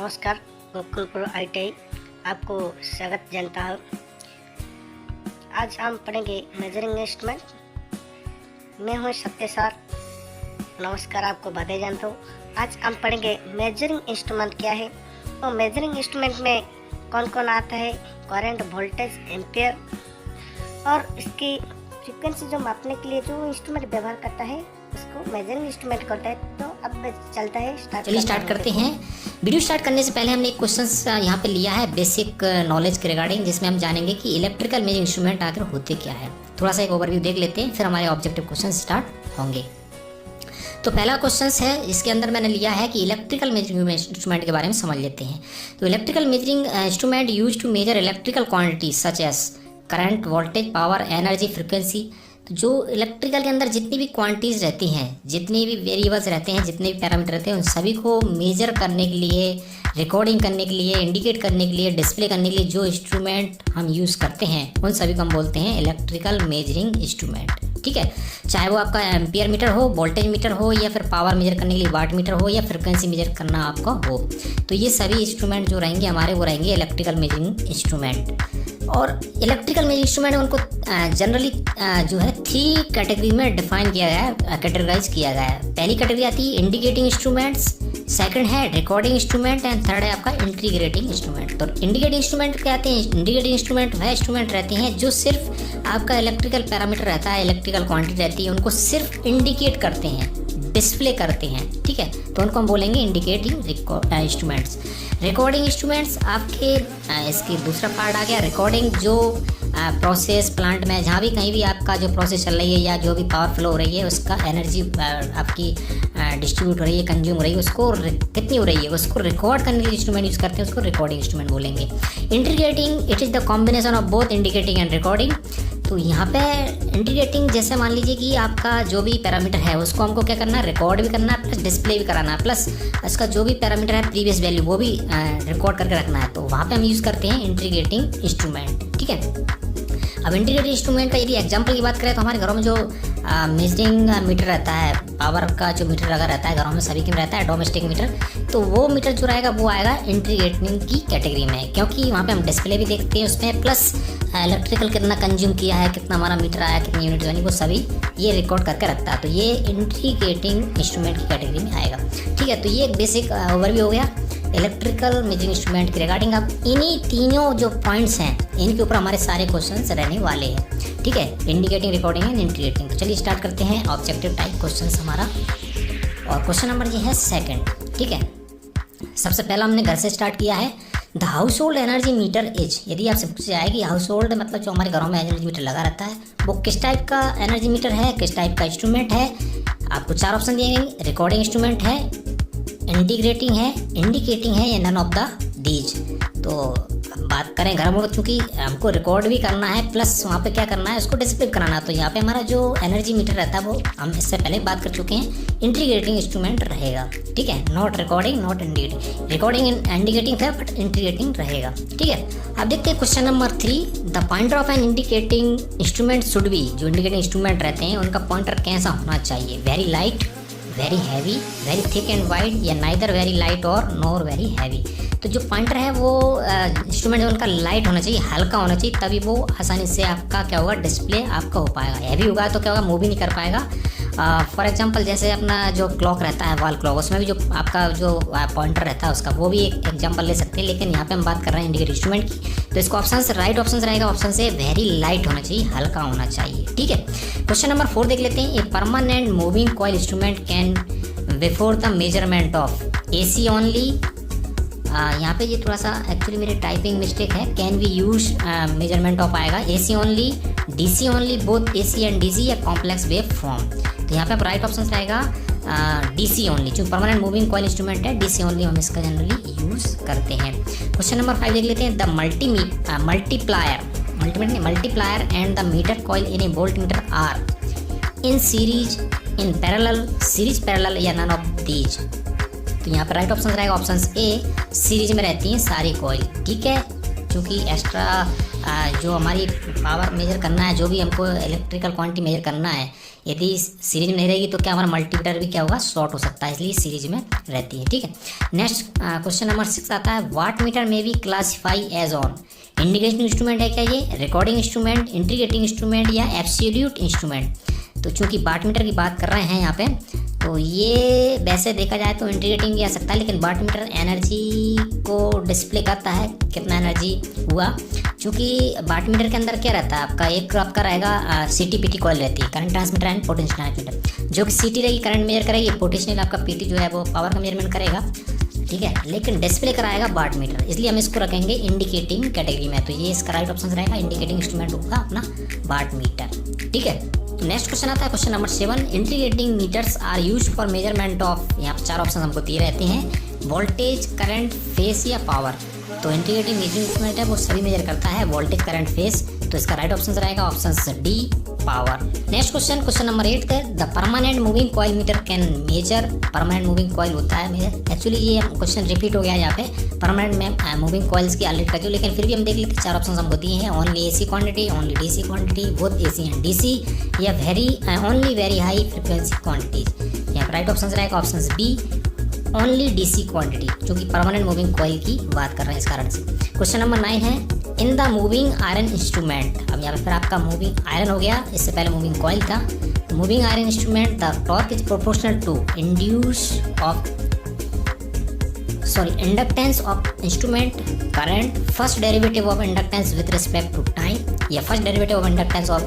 नमस्कार, Gokul pro ITI आपको स्वागत जानता हूँ। आज हम पढ़ेंगे मेजरिंग इंस्ट्रूमेंट। मैं हूँ सत्य सर। नमस्कार, आपको बधाई जानता हूँ। आज हम पढ़ेंगे मेजरिंग इंस्ट्रूमेंट क्या है और मेजरिंग इंस्ट्रूमेंट में कौन कौन आता है, करंट, वोल्टेज, एम्पियर और इसकी फ्रीक्वेंसी जो मापने के लिए जो इंस्ट्रूमेंट व्यवहार करता है उसको मेजरिंग इंस्ट्रूमेंट कहते हैं। तो अब चलता है, चलिए स्टार्ट करते हैं। वीडियो स्टार्ट करने से पहले हमने एक क्वेश्चन यहाँ पे लिया है बेसिक नॉलेज के रिगार्डिंग, जिसमें हम जानेंगे कि इलेक्ट्रिकल मेजरिंग इंस्ट्रूमेंट आखिर होते क्या है। थोड़ा सा एक ओवरव्यू देख लेते हैं, फिर हमारे ऑब्जेक्टिव क्वेश्चन स्टार्ट होंगे। तो पहला क्वेश्चन है, इसके अंदर मैंने लिया है कि इलेक्ट्रिकल मेजरिंग इंस्ट्रूमेंट के बारे में समझ लेते हैं। तो electrical measuring instrument use to measure electrical quantities such as current, voltage, power, energy, frequency. जो इलेक्ट्रिकल के अंदर जितनी भी क्वांटिटीज रहती हैं, जितने भी वेरिएबल्स रहते हैं, जितने भी पैरामीटर रहते हैं, उन सभी को मेजर करने के लिए, रिकॉर्डिंग करने के लिए, इंडिकेट करने के लिए, डिस्प्ले करने के लिए जो इंस्ट्रूमेंट हम यूज़ करते हैं उन सभी को हम बोलते हैं इलेक्ट्रिकल मेजरिंग इंस्ट्रूमेंट। ठीक है, चाहे वो आपका एम्पियर मीटर हो, वोल्टेज मीटर हो, या फिर पावर मेजर करने के लिए वाट मीटर हो, या फ्रिक्वेंसी मेजर करना आपका हो, तो ये सभी इंस्ट्रूमेंट जो रहेंगे हमारे वो रहेंगे इलेक्ट्रिकल मेजरिंग इंस्ट्रूमेंट। और इलेक्ट्रिकल मेजरिंग इंस्ट्रूमेंट उनको जनरली जो है 3 कैटेगरी में डिफाइन किया गया है, कैटेगराइज किया गया है। पहली कैटेगरी आती है इंडिकेटिंग इंस्ट्रूमेंट्स, सेकंड है रिकॉर्डिंग इंस्ट्रूमेंट एंड थर्ड है आपका इंटीग्रेटिंग इंस्ट्रूमेंट। तो इंडिकेटिंग इंस्ट्रूमेंट क्या आते हैं? इंडिकेटिंग इंस्ट्रूमेंट वह इंस्ट्रूमेंट रहते हैं जो सिर्फ आपका इलेक्ट्रिकल पैरामीटर रहता है, इलेक्ट्रिकल क्वांटिटी रहती है, उनको सिर्फ इंडिकेट करते हैं, डिस्प्ले करते हैं। ठीक है, तो उनको हम बोलेंगे इंडिकेटिंग इंस्ट्रूमेंट्स। रिकॉर्डिंग इंस्ट्रूमेंट्स आपके इसकी दूसरा पार्ट आ गया रिकॉर्डिंग, जो प्रोसेस प्लांट में जहाँ भी कहीं भी आपका जो प्रोसेस चल रही है या जो भी पावर फ्लो हो रही है, उसका एनर्जी आपकी डिस्ट्रीब्यूट हो रही है, कंज्यूम हो रही है, उसको कितनी हो रही है उसको रिकॉर्ड करने के लिए इंस्ट्रूमेंट यूज़ करते हैं, उसको रिकॉर्डिंग इंस्ट्रूमेंट बोलेंगे। Integrating, it is the combination of both indicating and recording. तो यहाँ पे इंटीग्रेटिंग, जैसे मान लीजिए कि आपका जो भी पैरामीटर है उसको हमको क्या करना है, रिकॉर्ड भी करना है, प्लस डिस्प्ले भी कराना है, प्लस इसका जो भी पैरामीटर है प्रीवियस वैल्यू वो भी रिकॉर्ड करके रखना है। तो वहाँ पे हम यूज़ करते हैं इंटीग्रेटिंग इंस्ट्रूमेंट। ठीक है, अब इंटीग्रेटेड इंस्ट्रूमेंट का यदि एग्जांपल की बात करें तो हमारे घरों में जो मेजरिंग मीटर रहता है, पावर का जो मीटर लगा रहता है घरों में सभी के में रहता है, डोमेस्टिक मीटर, तो वो मीटर जो रहेगा वो आएगा इंटीग्रेटिंग की कैटेगरी में, क्योंकि वहाँ पे हम डिस्प्ले भी देखते हैं उसमें, प्लस इलेक्ट्रिकल कितना कंज्यूम किया है, कितना हमारा मीटर आया, कितनी यूनिट बनी, वो सभी ये रिकॉर्ड करके रखता है। तो ये इंटीग्रेटिंग इंस्ट्रूमेंट की कैटेगरी में आएगा। ठीक है, तो ये एक बेसिक ओवरव्यू हो गया इलेक्ट्रिकल मेजरिंग इंस्ट्रूमेंट के रिगार्डिंग। अब इन्हीं तीनों जो पॉइंट्स हैं इनके ऊपर हमारे सारे क्वेश्चंस रहने वाले हैं। ठीक है, इंडिकेटिंग, रिकॉर्डिंग एंड इंटीग्रेटिंग। तो चलिए स्टार्ट करते हैं ऑब्जेक्टिव टाइप क्वेश्चंस हमारा, और क्वेश्चन नंबर ये है सेकंड। ठीक है, सबसे पहला हमने घर से स्टार्ट किया है। The house hold energy meter is, यदि आपसे पूछा जाए कि हाउस होल्ड मतलब जो हमारे घरों में एनर्जी मीटर लगा रहता है वो किस टाइप का एनर्जी मीटर है, किस टाइप का इंस्ट्रूमेंट है, आपको 4 ऑप्शन दिए गए। रिकॉर्डिंग इंस्ट्रूमेंट है, इंटीग्रेटिंग है, इंडिकेटिंग है, या नन ऑफ द दीज। तो बात करें घर में, चूँकि हमको रिकॉर्ड भी करना है प्लस वहाँ पे क्या करना है, उसको डिस्प्ले कराना है। तो यहाँ पे हमारा जो एनर्जी मीटर रहता है वो हम इससे पहले बात कर चुके हैं, इंटीग्रेटिंग इंस्ट्रूमेंट रहेगा। ठीक है, not recording, not indicating. Recording indicating है बट इंटीग्रेटिंग रहेगा। ठीक है, अब देखते हैं question number 3। The pointer of an indicating instrument should be, जो इंडिकेटिंग इंस्ट्रूमेंट रहते हैं उनका पॉइंटर कैसा होना चाहिए? Very light, very heavy, very thick and wide, या नाइदर वेरी लाइट और नॉर वेरी हैवी। तो जो पॉइंटर है वो इंस्ट्रूमेंट उनका लाइट होना चाहिए, हल्का होना चाहिए, तभी वो आसानी से आपका क्या होगा, डिस्प्ले आपका हो पाएगा। हैवी होगा तो क्या होगा, मूव भी नहीं कर पाएगा। फॉर एग्जांपल जैसे अपना जो क्लॉक रहता है, वॉल क्लॉक, उसमें भी जो आपका जो पॉइंटर रहता है उसका, वो भी एक एग्जांपल ले सकते हैं, लेकिन यहाँ पे हम बात कर रहे हैं इंडिकेटिंग इंस्ट्रूमेंट की। तो इसको ऑप्शन से राइट ऑप्शन रहेगा, ऑप्शन से वेरी लाइट होना चाहिए, हल्का होना चाहिए। ठीक है, क्वेश्चन नंबर 4 देख लेते हैं। A permanent moving coil instrument can before the measurement of AC only, यहाँ पे ये थोड़ा सा एक्चुअली मेरी टाइपिंग मिस्टेक है, can we use measurement of आएगा AC only, DC only, both AC and DC, या कॉम्प्लेक्स वेव फॉर्म। तो यहाँ पे राइट ऑप्शन रहेगा DC ओनली, जो परमानेंट मूविंग कॉइल इंस्ट्रूमेंट है DC ओनली हम इसका जनरली यूज करते हैं। क्वेश्चन नंबर 5 देख लेते हैं। The multiplier and the meter coil in a volt meter are in series, in parallel, series parallel, या नन ऑफ दीज। तो यहाँ पर राइट ऑप्शन रहेगा ऑप्शन ए, सीरीज में रहती हैं सारी कॉइल। ठीक है, चूँकि एक्स्ट्रा जो हमारी पावर मेजर करना है, जो भी हमको इलेक्ट्रिकल क्वांटिटी मेजर करना है, यदि सीरीज में नहीं रहेगी तो क्या हमारा मल्टीमीटर भी क्या होगा, शॉर्ट हो सकता है, इसलिए सीरीज में रहती है। ठीक है, नेक्स्ट क्वेश्चन नंबर 6 आता है, वाट मीटर में be classify as on. Indicating instrument है क्या ये, रिकॉर्डिंग इंस्ट्रूमेंट, इंटीग्रेटिंग इंस्ट्रूमेंट या एब्सोल्यूट इंस्ट्रूमेंट। तो चूंकि वाट मीटर की बात कर रहे हैं यहाँ पे, तो ये वैसे देखा जाए तो इंटीग्रेटिंग भी आ सकता है, लेकिन वाट मीटर एनर्जी को डिस्प्ले करता है कितना एनर्जी हुआ। चूँकि वाट मीटर के अंदर क्या रहता है आपका, एक आपका रहेगा CT-PT कॉइल रहती है, current transmitter and potential transmitter. जो कि CT रहेगी करंट मेजर करेगी, पोटेंशियल आपका PT जो है वो पावर का मेजरमेंट करेगा। ठीक है, लेकिन डिस्प्ले कराएगा वाट मीटर, इसलिए हम इसको रखेंगे इंडिकेटिंग कैटेगरी में। तो ये इसका राइट ऑप्शन रहेगा, इंडिकेटिंग इंस्ट्रूमेंट होगा अपना वाट मीटर। ठीक है, तो नेक्स्ट क्वेश्चन आता है question number 7, integrating meters are use for measurement of. यहाँ पर 4 ऑप्शन हमको दिए रहते हैं, वोल्टेज, करंट, फेस या पावर। तो इंटीग्रेटिंग मेजरिंग इंस्ट्रूमेंट है वो सभी मेजर करता है, वोल्टेज, करंट, फेस। तो इसका राइट ऑप्शन रहेगा option D, power. Next question number 8 है, the permanent moving coil meter can measure. Permanent moving coil होता है मेजर, एक्चुअली ये क्वेश्चन रिपीट हो गया है यहाँ पे, परमानेंट में मूविंग कॉइल्स की ऑलरेडी कर दी, लेकिन फिर भी हम देख लेते हैं। 4 ऑप्शन हमको दिए हैं, only AC quantity, only DC quantity, both AC and DC, या only very high frequency quantities. यहाँ पर राइट ऑप्शन रहेगा option B, only DC quantity, जो कि परमानेंट मूविंग कॉइल की बात कर रहे हैं इस कारण से। क्वेश्चन नंबर 9 है, in the moving iron instrument. अब यहाँ पे फिर आपका मूविंग आयरन हो गया, इससे पहले मूविंग कॉइल था। Moving iron instrument, the torque is proportional to inductance of instrument, current, first derivative of inductance with respect to time, या first derivative of inductance of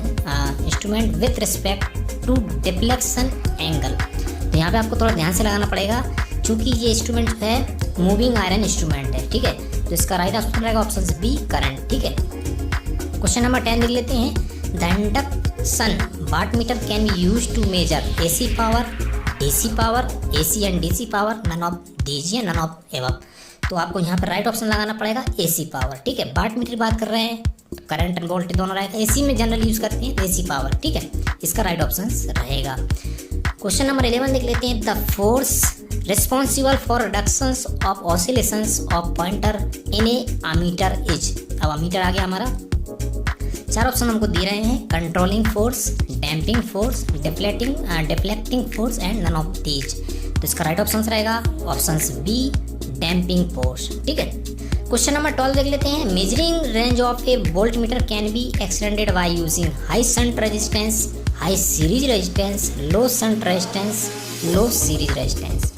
instrument with respect to deflection angle. तो यहाँ पे आपको थोड़ा ध्यान से लगाना पड़ेगा, चूंकि ये इंस्ट्रूमेंट जो है मूविंग आयरन इंस्ट्रूमेंट है। ठीक है, तो इसका राइट ऑप्शन रहेगा ऑप्शन बी, करंट। ठीक है, क्वेश्चन नंबर 10 देख लेते हैं, the induction watt meter can be use to measure AC power, DC power, AC and DC power, none of these या नन ऑफ एबव। तो आपको यहाँ पर राइट ऑप्शन लगाना पड़ेगा AC पावर। ठीक है, वाट मीटर की बात कर रहे हैं, करंट एंड वोल्टेज दोनों रहेगा, AC में जनरल यूज करते हैं AC पावर। ठीक है, इसका राइट ऑप्शन रहेगा। क्वेश्चन नंबर 11 देख लेते हैं, the force responsible for reductions of oscillations of pointer in a ammeter is. अब अमीटर आ गया हमारा, 4 ऑप्शन हमको दे रहे हैं, controlling force, damping force, deflecting force and none of these. तो इसका राइट ऑप्शन रहेगा ऑप्शन बी, डैम्पिंग फोर्स। ठीक है, क्वेश्चन नंबर 12 देख लेते हैं, measuring range of a volt metre can be extended by using high shunt resistance, high series resistance, low shunt resistance, low series resistance.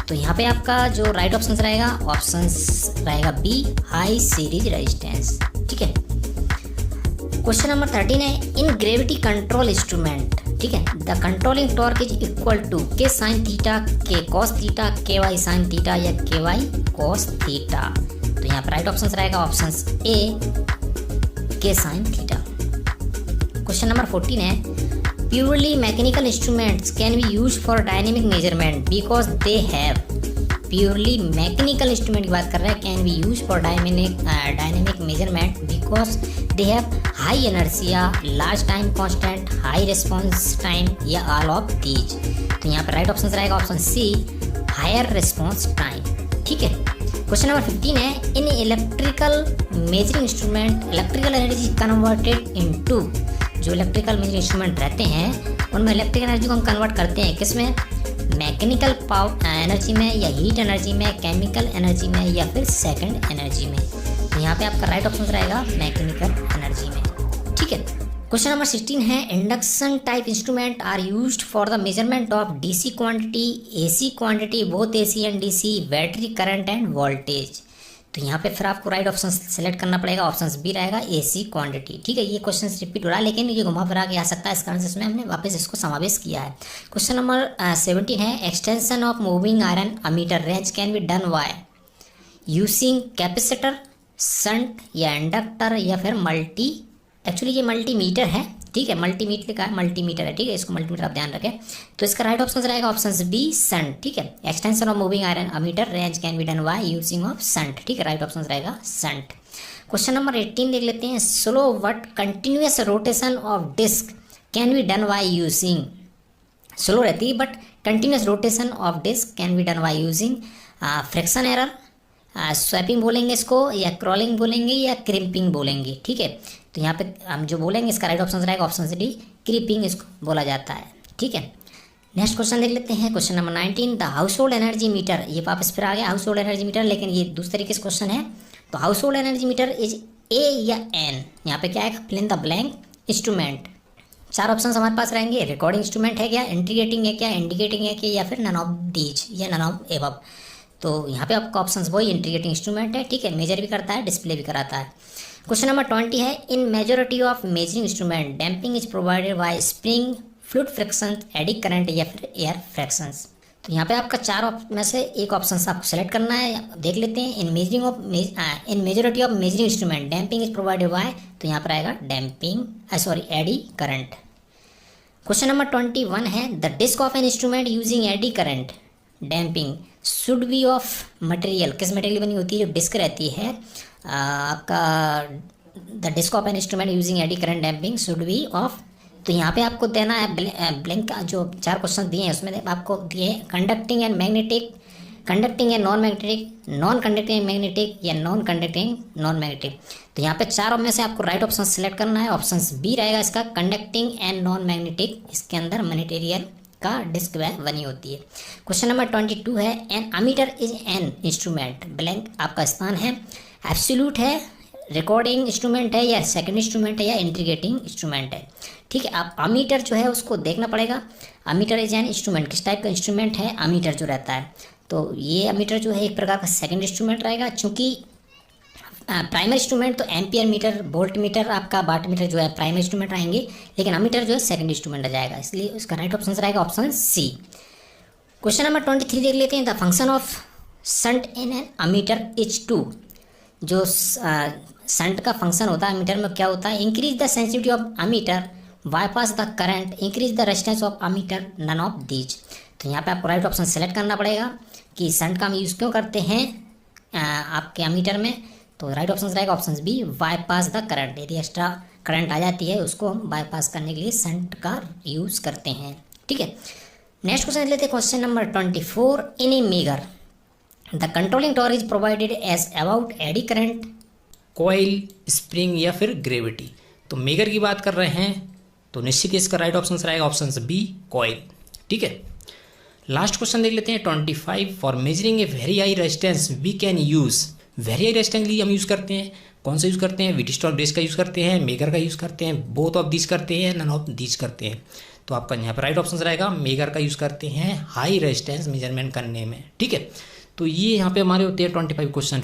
तो यहाँ पे आपका जो राइट ऑप्शन रहेगा ऑप्शन रहेगा बी, हाई सीरीज रेजिस्टेंस। ठीक है, क्वेश्चन नंबर 13 है, इन ग्रेविटी कंट्रोल इंस्ट्रूमेंट। ठीक है, the controlling torque is equal to K sine theta, K cos theta, K Y sine theta या के वाई कॉस थीटा। तो यहाँ पर राइट ऑप्शन रहेगा option A, K sine theta. Question number 14 है, purely mechanical instruments can be use for dynamic measurement because they have. Purely mechanical instrument की बात कर रहे हैं, can be use for dynamic measurement because they have high एनर्जिया, large time constant, high response time या all of these. तो यहाँ पर right option रहेगा option C, higher response time. ठीक है, क्वेश्चन नंबर 15 है, in electrical measuring instrument electrical energy converted into. जो electrical measuring instrument रहते हैं उनमें इलेक्ट्रिकल एनर्जी को हम कन्वर्ट करते हैं किसमें, मैकेनिकल पावर एनर्जी में, या हीट एनर्जी में, केमिकल एनर्जी में, या फिर सेकंड एनर्जी में। तो यहाँ पे आपका राइट ऑप्शन रहेगा मैकेनिकल एनर्जी में। ठीक है, क्वेश्चन नंबर 16 है, induction type instrument are used for the measurement of DC quantity, AC quantity, both AC and DC, battery current and voltage. तो यहाँ पे फिर आपको राइट ऑप्शन सेलेक्ट करना पड़ेगा, ऑप्शन बी रहेगा AC क्वांटिटी। ठीक है, ये क्वेश्चन रिपीट हो रहा है लेकिन ये घुमा फिरा के आ सकता है, इस कारण से इसमें हमने वापस इसको समावेश किया है। क्वेश्चन नंबर 17 है, extension of moving iron ammeter range can be done by using capacitor, shunt या इंडक्टर या फिर मल्टी। एक्चुअली ये मल्टीमीटर है। ठीक है, मल्टीमीटर लिखा है, मल्टीमीटर है। ठीक है, इसको मल्टीमीटर आप ध्यान रखें। तो इसका राइट ऑप्शन रहेगा ऑप्शन बी, शंट। ठीक है, extension of moving iron ammeter range can be done by using of shunt. ठीक है, राइट ऑप्शन रहेगा शंट। क्वेश्चन नंबर 18 देख लेते हैं, slow but continuous rotation of disc can be done by using. Slow रहती है but continuous rotation of disc can be done by using friction error, swapping बोलेंगे इसको, या क्रॉलिंग बोलेंगे, या क्रिम्पिंग बोलेंगे। ठीक है, तो यहाँ पे हम जो बोलेंगे इसका राइट ऑप्शन रहेगा ऑप्शन डी, क्रीपिंग इसको बोला जाता है। ठीक है, नेक्स्ट क्वेश्चन देख लेते हैं। Question number 19, the house hold energy metre. ये वापस फिर आ गया हाउस होल्ड एनर्जी मीटर, लेकिन ये दूसरे तरीके से क्वेश्चन है। तो household energy meter is a या एन। यहाँ पे क्या है, fill in the blank instrument. 4 option हमारे पास रहेंगे, रिकॉर्डिंग इंस्ट्रूमेंट है क्या, इंटीग्रेटिंग है क्या, इंडिकेटिंग है क्या, या फिर नन ऑफ दीज या नन ऑफ एबव। तो यहाँ पे आपका ऑप्शन वही इंटीग्रेटिंग इंस्ट्रूमेंट है। ठीक है, मेजर भी करता है, डिस्प्ले भी कराता है। क्वेश्चन नंबर 20 है, इन majority of measuring instrument damping is provided bye spring, fluid friction, eddy current या फिर एयर फ्रिक्शंस। तो यहाँ पे आपका 4 में से एक ऑप्शन आपको सेलेक्ट करना है। देख लेते हैं, in majority of measuring instrument damping is provided by, तो यहाँ पर आएगा damping eddy current. Question number 21 है, the disc of an instrument using eddy current damping should be of material. किस मटेरियल बनी होती है, जो डिस्क रहती है आपका, the disc of an instrument using eddy current damping should be of. तो यहाँ पे आपको देना है ब्लैंक का, जो 4 क्वेश्चन दिए हैं उसमें आपको दिए conducting and magnetic, conducting and non magnetic, non conducting magnetic, या नॉन कंडक्टिंग नॉन मैग्नेटिक। तो यहाँ पे 4 में से आपको राइट ऑप्शन सेलेक्ट करना है। ऑप्शन बी रहेगा इसका, कंडक्टिंग एंड नॉन मैग्नेटिक। इसके अंदर मटेरियल का डिस्क वह बनी होती है। क्वेश्चन नंबर 22 है, an ammeter is an instrument, blank आपका स्थान है, एब्सोल्यूट है, रिकॉर्डिंग इंस्ट्रूमेंट है, या सेकंड इंस्ट्रूमेंट है, या इंटीग्रेटिंग इंस्ट्रूमेंट है। ठीक है, आप अमीटर जो है उसको देखना पड़ेगा। अमीटर इज एन इंस्ट्रूमेंट, किस टाइप का इंस्ट्रूमेंट है अमीटर जो रहता है। तो ये अमीटर जो है एक प्रकार का सेकंड इंस्ट्रूमेंट रहेगा, चूँकि प्राइमरी इंस्ट्रूमेंट तो एम्पियर मीटर, वोल्ट मीटर, आपका वाट मीटर जो है प्राइमरी इंस्ट्रूमेंट रहेंगे, लेकिन अमीटर जो है सेकंड इंस्ट्रूमेंट आ जाएगा, इसलिए उसका राइट ऑप्शन रहेगा ऑप्शन सी। क्वेश्चन नंबर 23 देख लेते हैं, the function of shunt in an ammeter is to. जो शंट का फंक्शन होता है अमीटर में क्या होता है, increase the sensitivity of ammeter, bypass the current, increase the resistance of ammeter, none of these. तो यहाँ पे आपको राइट ऑप्शन सेलेक्ट करना पड़ेगा कि शंट का हम यूज़ क्यों करते हैं आपके अमीटर में। तो राइट ऑप्शन रहेगा option B, bypass the current. यदि एक्स्ट्रा करंट आ जाती है उसको हम बाईपास करने के लिए शंट का यूज़ करते हैं। ठीक है, नेक्स्ट क्वेश्चन लेते हैं। Question number 24, in a megger the controlling torque is provided as about eddy current, coil, spring या फिर ग्रेविटी। तो मेगर की बात कर रहे हैं तो निश्चित इसका राइट ऑप्शन रहेगा ऑप्शन बी, कॉइल। ठीक है, लास्ट क्वेश्चन देख लेते हैं 25, for measuring a very high resistance we can use. Very high resistance के लिए हम यूज़ करते हैं, कौन सा यूज़ करते हैं, व्हीटस्टोक ब्रेस का यूज़ करते हैं, मेगर का यूज़ करते हैं, बोथ ऑफ दीज करते हैं, नन ऑफ दीज करते हैं। तो आपका यहाँ पर राइट ऑप्शन रहेगा मेगर का यूज़ करते हैं हाई रेजिस्टेंस मेजरमेंट करने में। ठीक है, तो ये यहाँ पे हमारे होते हैं 25 क्वेश्चन।